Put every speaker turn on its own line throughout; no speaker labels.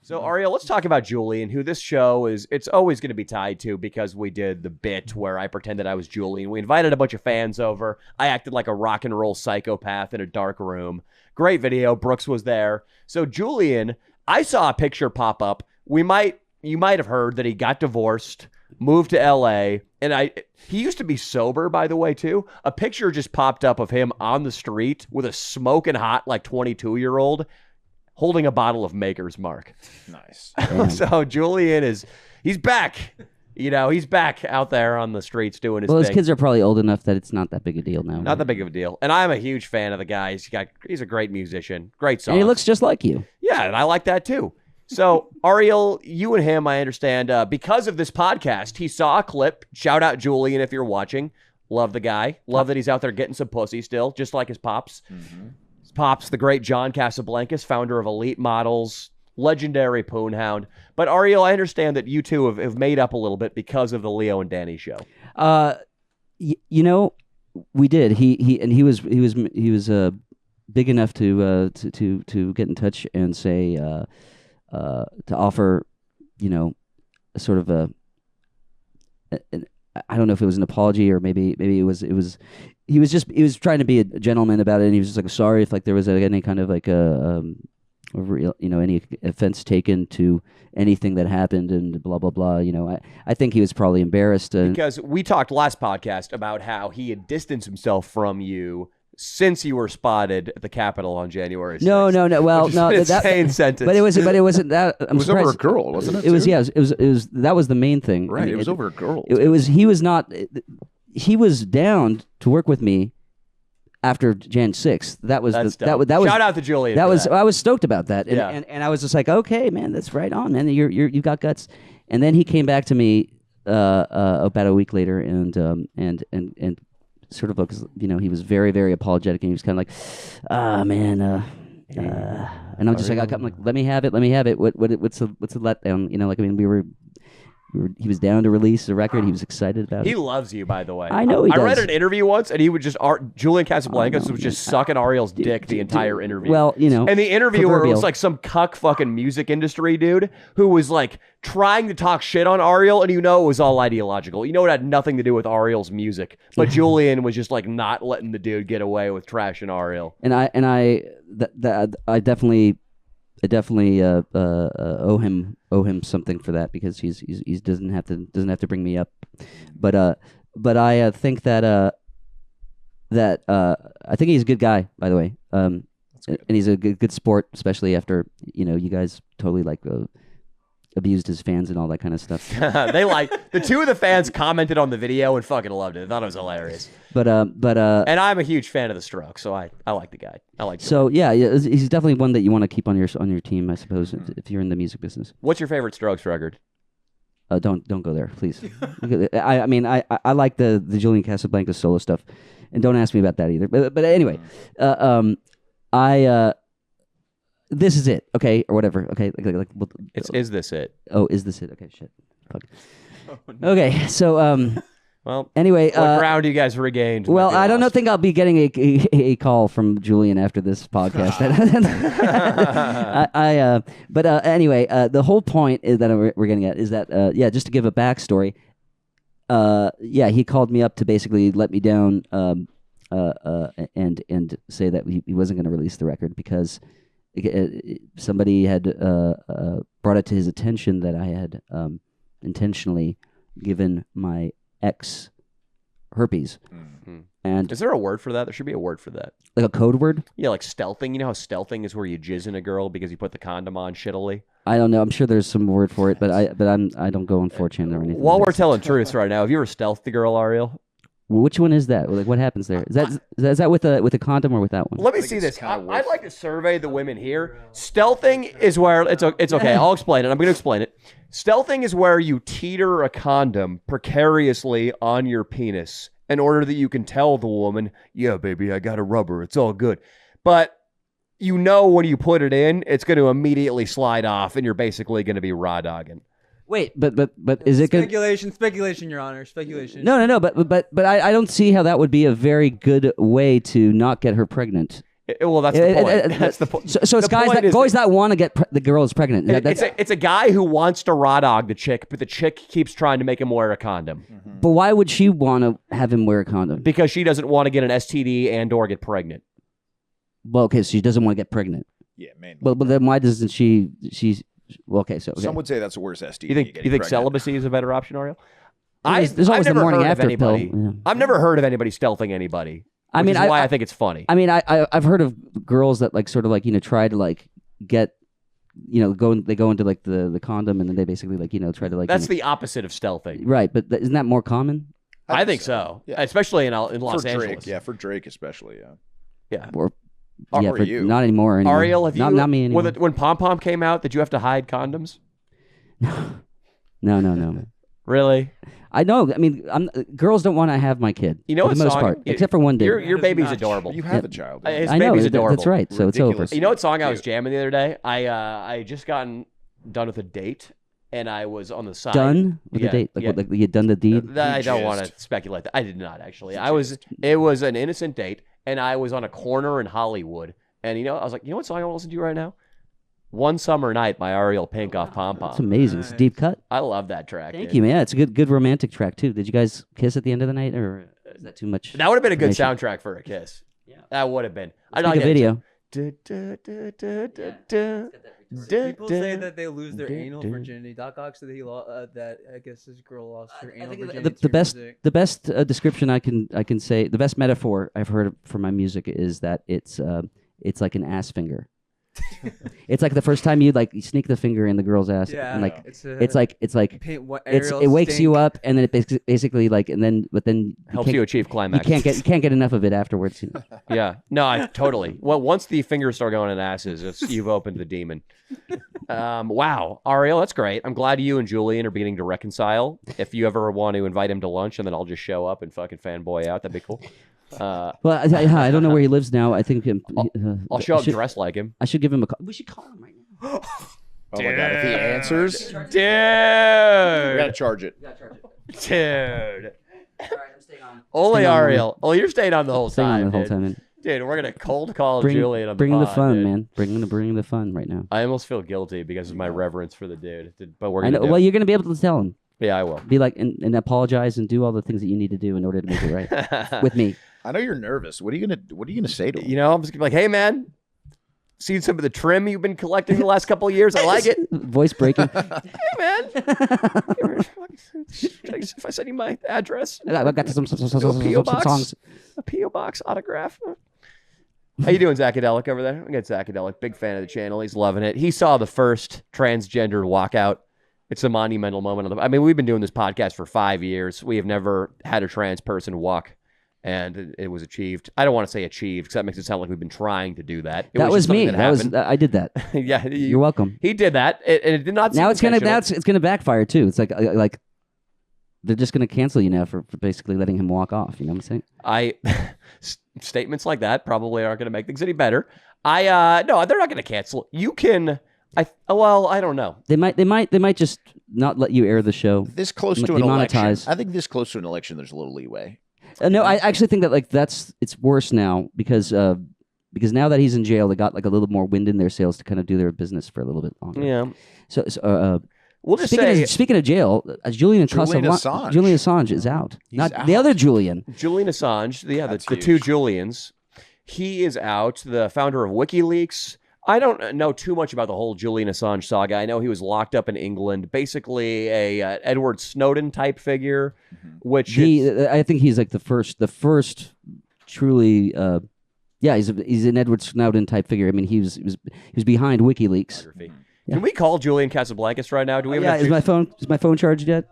So, Ariel, let's talk about Julian, who this show it's always going to be tied to because we did the bit where I pretended I was Julian. We invited a bunch of fans over. I acted like a rock and roll psychopath in a dark room. Great video. Brooks was there. So, Julian, I saw a picture pop up. You might have heard that he got divorced, moved to LA, and he used to be sober, by the way, too. A picture just popped up of him on the street with a smoking hot, like 22-year-old holding a bottle of Maker's Mark.
Nice.
So Julian he's back. He's back out there on the streets doing his thing.
Well, his kids are probably old enough that it's not that big a deal now.
Not that big of a deal. And I'm a huge fan of the guy. He's a great musician. Great song.
And he looks just like you.
Yeah, and I like that too. So, Ariel, you and him, I understand, because of this podcast, he saw a clip. Shout out Julian if you're watching. Love the guy. Love that he's out there getting some pussy still, just like his pops. Mm-hmm. His pops, the great Julian Casablancas, founder of Elite Models, legendary poonhound. But Ariel, I understand that you two have made up a little bit because of the Leo and Danny show.
We did. He was big enough to get in touch and say to offer, a sort of I don't know if it was an apology or maybe it was he was trying to be a gentleman about it, and he was just like sorry if like there was any kind of like any offense taken to anything that happened and blah blah blah. I think he was probably embarrassed
because we talked last podcast about how he had distanced himself from you since you were spotted at the Capitol on January 6th.
No. Well, no,
insane sentence.
But it wasn't that.
It was over a girl, wasn't it?
It was. Yeah, it was. That was the main thing.
Right. It was over a girl.
It was. He was not. He was down to work with me after Jan 6th. That was
shout out to Julian.
I was stoked about that, and,
yeah.
and I was just like, okay, man, that's right on, man. You got guts. And then he came back to me about a week later, and sort of because he was very very apologetic, and he was kind of like, man, and I'm just like, I'm like, let me have it. What's the letdown? He was down to release a record. He was excited about it.
He loves you, by the way.
I know he does.
I read an interview once, and he would just Julian Casablancas was just sucking Ariel's dick the entire interview.
Well,
and the interviewer was like some cuck fucking music industry dude who was like trying to talk shit on Ariel, and it was all ideological. It had nothing to do with Ariel's music, but Julian was just like not letting the dude get away with trashing Ariel.
And I definitely owe him something for that, because he doesn't have to bring me up, but I think that I think he's a good guy, by the way, and he's a good sport, especially after you guys totally abused his fans and all that kind of stuff.
They the two of the fans commented on the video and fucking loved it. I thought it was hilarious.
But
and I'm a huge fan of the Strokes, so I like the guy. I like.
So yeah, he's definitely one that you want to keep on your team, I suppose, if you're in the music business.
What's your favorite Strokes record?
Don't go there, please. I mean I like the Julian Casablancas solo stuff, and don't ask me about that either. But anyway, this is it, okay, or whatever, okay.
Is this it?
Oh, is this it? Okay, shit. Fuck. Oh, no. Okay, so
well,
anyway,
what ground you guys regained?
Well, I don't think I'll be getting a call from Julian after this podcast. But anyway, the whole point is that we're getting at is that just to give a backstory. He called me up to basically let me down, and say that he wasn't going to release the record because somebody had brought it to his attention that I had intentionally given my ex herpes.
Mm-hmm.
And
is there a word for that? There should be a word for that.
Like a code word?
Yeah, like stealthing. You know how stealthing is where you jizz in a girl because you put the condom on shittily?
I don't know. I'm sure there's some word for it, but I don't go on 4chan or anything.
While we're telling truths right now, have you ever stealthed the girl, Ariel?
Which one is that? Like, what happens there? Is that with a condom or with that one?
Let me see this. I'd like to survey the women here. Stealthing is where it's okay. I'll explain it. I'm going to explain it. Stealthing is where you teeter a condom precariously on your penis in order that you can tell the woman, yeah, baby, I got a rubber. It's all good. But when you put it in, it's going to immediately slide off, and you're basically going to be raw dogging.
Wait, but is it
speculation, Your Honor, speculation?
No, but I don't see how that would be a very good way to not get her pregnant.
Well, that's the point. That's the point.
So it's guys that want to get the girls pregnant.
It's a guy who wants to raw dog the chick, but the chick keeps trying to make him wear a condom.
But why would she want to have him wear a condom?
Because she doesn't want to get an STD and or get pregnant.
Well, okay, so she doesn't want to get pregnant.
Yeah, mainly.
But then why doesn't she? She's well, okay. So
Some would say that's the worst STD.
You think celibacy is a better option, Ariel?
There's always the morning after pill. Yeah.
I've never heard of anybody stealthing anybody.
I mean,
why I think it's funny.
I mean, I've heard of girls that like sort of like try to like get they go into like the condom and then they basically like try to like
that's the opposite of stealthing,
right? But isn't that more common?
I think so.
Yeah.
Especially in Los
Drake,
Angeles.
yeah, for Drake especially.
Yeah.
Or
you?
Not anymore.
Ariel, have you
not me anymore.
when Pom Pom came out, did you have to hide condoms?
No.
Really?
I know. I mean, girls don't want to have my kid. For the most part, except for one day.
Your baby's adorable.
You have a child.
His
I know.
baby's adorable.
That's right. So
Ridiculous.
it's over.
You know what song I was jamming the other day? I just gotten done with a date, and I was on the side.
Done with the date? Like you had done the deed?
I don't want to speculate. I did not actually. It was an innocent date, and I was on a corner in Hollywood, and I was like, you know what song I want to listen to right now? One Summer Night by Ariel Pink off Pom Pom.
It's amazing. It's a deep cut.
I love that track.
Thank you, man. It's a good romantic track too. Did you guys kiss at the end of the night, or is that too much?
That would have been a good soundtrack for a kiss. Yeah, that would have been.
I'd like a video.
People say that they lose their anal virginity. Doc Ock said that I guess this girl lost her anal virginity.
The best description I can say, the best metaphor I've heard for my music is that it's like an ass finger. It's like the first time you sneak the finger in the girl's ass, and it wakes you up, and then it basically but then
helps you achieve climax.
You can't get enough of it afterwards.
Yeah, no, I totally. Well, once the fingers start going in asses, you've opened the demon. Wow, Ariel, that's great. I'm glad you and Julian are beginning to reconcile. If you ever want to invite him to lunch, and then I'll just show up and fucking fanboy out, that'd be cool.
Well, I don't know where he lives now. I think
I'll show up dressed like him.
I should give him a call. We should call him right now.
Oh my god! If he answers,
dude,
we gotta charge it.
Dude.
All right, I'm staying on.
Only Ariel. Oh, you're staying on the whole time.
Man.
Dude, we're gonna cold call Julian on the
bring
pod,
the fun,
dude.
man. Bring the fun right now.
I almost feel guilty because of my reverence for the dude, but we're
I
gonna.
know. Well, you're gonna be able to tell him.
Yeah, I will.
Be like and apologize and do all the things that you need to do in order to make it right with me.
I know you're nervous. What are you gonna say to him?
I'm just gonna be like, hey man, seen some of the trim you've been collecting the last couple of years. I like it.
Voice breaking.
Hey man, if I send you my address,
I've got some songs.
A PO box autograph. How you doing, Zacadelic over there? I got Zacadelic, big fan of the channel. He's loving it. He saw the first transgendered walkout. It's a monumental moment. We've been doing this podcast for 5 years. We have never had a trans person walk, and it was achieved. I don't want to say achieved because that makes it sound like we've been trying to do that.
That was me. I did that.
Yeah,
you're welcome.
He did that, and it did not.
Now it's gonna backfire too. It's like they're just gonna cancel you now for basically letting him walk off. You know what I'm saying?
Statements like that probably aren't gonna make things any better. No, they're not gonna cancel. You can. I don't know. They
might just not let you air the show.
This close to an election, I think this close to an election, there's a little leeway.
No, I actually think that it's worse now because now that he's in jail, they got like a little more wind in their sails to kind of do their business for a little bit longer.
Yeah.
So
we'll just
speaking of jail, Julian Assange is out. Not out. The other Julian.
Julian Assange. Yeah, the two Julians. He is out. The founder of WikiLeaks. I don't know too much about the whole Julian Assange saga. I know he was locked up in England, basically a Edward Snowden type figure, which
I think he's like the first truly. He's an Edward Snowden type figure. I mean, he was behind WikiLeaks.
Yeah. Can we call Julian Casablancas right now? Do we?
Is my phone charged yet?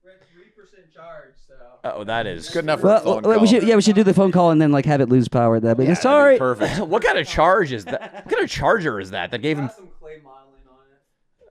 We're at 3% charge. So.
Oh, that is
good enough for a phone call.
We should do the phone call and then have it lose power. Sorry.
Perfect.
What kind of charge is that? What kind of charger is that gave him?
Some clay modeling on it.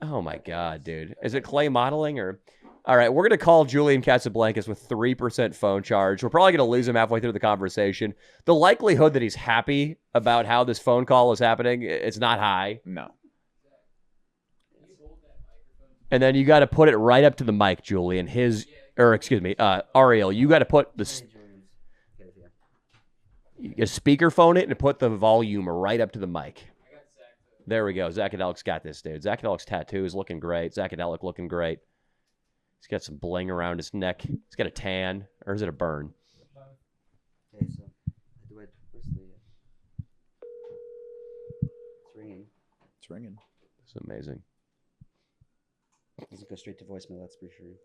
Oh my god, dude! Is it clay modeling or? All right, we're gonna call Julian Casablancas with 3% phone charge. We're probably gonna lose him halfway through the conversation. The likelihood that he's happy about how this phone call is happening, it's not high.
No.
And then you got to put it right up to the mic, Julian. Ariel, you got to put this. You speakerphone it and put the volume right up to the mic. There we go. Zachadelic's got this, dude. Zachadelic's tattoo is looking great. Zacadelic looking great. He's got some bling around his neck. He's got a tan, or is it a burn?
Okay, so where's the? It's ringing.
It's ringing.
It's amazing.
Doesn't go straight to voicemail. That's for sure.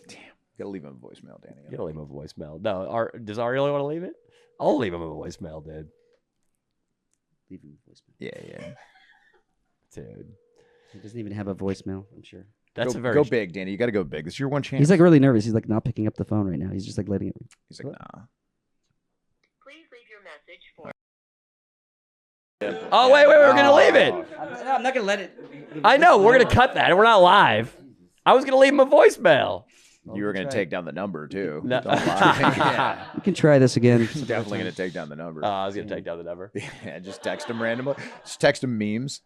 Damn. Gotta leave him a voicemail, Danny.
You gotta leave him a voicemail. No, does Ariel want to leave it? I'll leave him a voicemail, dude.
Leave him a voicemail.
Yeah.
Dude.
He doesn't even have a voicemail, I'm sure.
That's
Go big, Danny. You got to go big. This is your one chance.
He's like really nervous. He's like not picking up the phone right now. He's just like letting it.
He's like, nah.
Please leave your message for.
Oh, wait, we're going to leave it.
I'm not gonna let it.
I know, we're going to cut that. We're not live. I was going to leave him a voicemail.
You were going to take down the number, too.
No.
Don't lie.
You can try this again.
Definitely going to take down the number.
I was going to take down the number.
Yeah, just text him randomly. Just text him memes.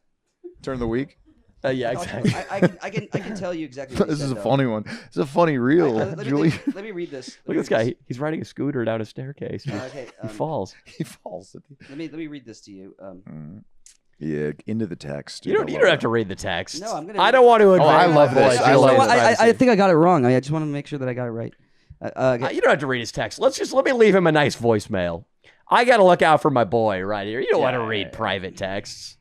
Turn the week.
Yeah, exactly.
I can tell you exactly. What
This
he
is
said,
a
though.
funny one. This is a funny reel, Julie.
Let me read this.
Look at this guy. He's riding a scooter down a staircase.
Okay,
He falls.
He falls.
Let me read this to you.
Yeah, into the text.
You don't have to read the text.
No, I'm gonna.
I don't want to.
I love this. I love this.
I think I got it wrong. I just want to make sure that I got it right.
You don't have to read his text. Let me leave him a nice voicemail. I got to look out for my boy right here. You don't want to read private texts.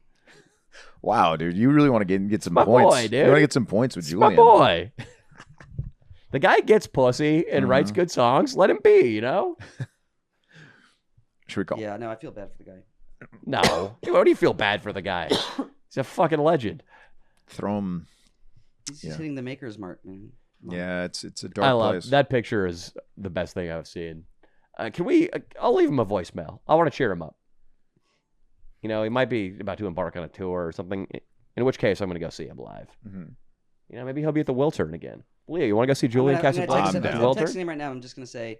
Wow, dude, you really want to get some
my
points.
Boy, dude.
You want to get some points with Julian.
My boy. The guy gets pussy and writes good songs. Let him be, you know?
Should we call?
Yeah, no, I feel bad for the guy.
No. What do you feel bad for the guy? He's a fucking legend.
Throw him.
He's just hitting the maker's mark, man.
Yeah, it's a dark place.
That picture is the best thing I've seen. I'll leave him a voicemail. I want to cheer him up. You know, he might be about to embark on a tour or something, in which case I'm going to go see him live.
Mm-hmm.
You know, maybe he'll be at the Wiltern again. Leah, you want to go see Julian Casablancas at the
I'm
Wiltern?
texting him right now. I'm just going to say,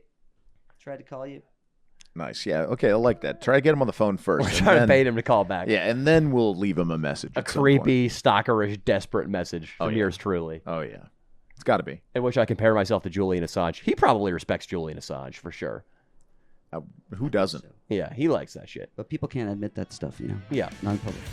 tried to call you.
Nice. Yeah. Okay. I like that. Try to get him on the phone first.
We're trying to bait him to call back.
Yeah, and then we'll leave him a message.
A creepy, stalkerish, desperate message from yours truly.
Oh, yeah. It's got to be.
In which I compare myself to Julian Assange. He probably respects Julian Assange, for sure.
Who doesn't?
Yeah, he likes that shit.
But people can't admit that stuff, you know.
Yeah.
Not in public.